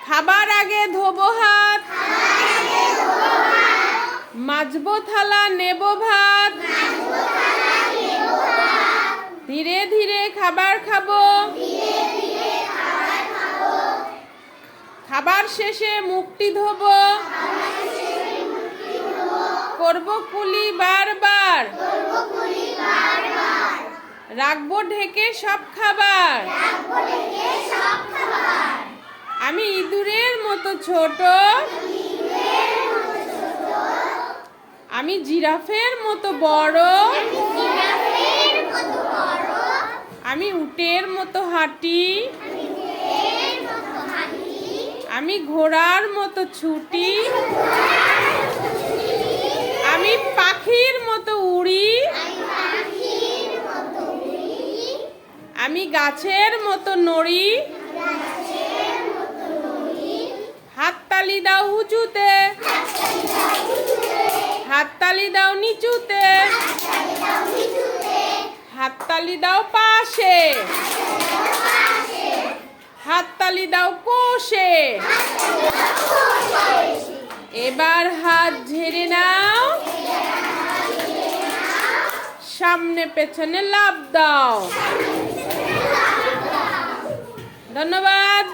খাবার আগে ধোবো হাত, মাজবো থালা, নেবো ভাত, ধীরে ধীরে খাবার খাবো, খাবার শেষে মুখটি ধোবো, করবো কুলি বারবার, রাখবো ঢেকে সব খাবার। আমি ইঁদুরের মতো ছোট, আমি জিরাফের মতো বড়, আমি উটের মতো হাঁটি, আমি ঘোড়ার মতো ছুটি, আমি পাখির মতো উড়ি, আমি গাছের মতো নড়ি। হাততালি দাও উঁচুতে, হাততালি দাও নিচুতে, হাততালি দাও পাশে, হাততালি দাও কোষে। এবার হাত ঝেড়ে নাও, সামনে পেছনে লাফ দাও। ধন্যবাদ।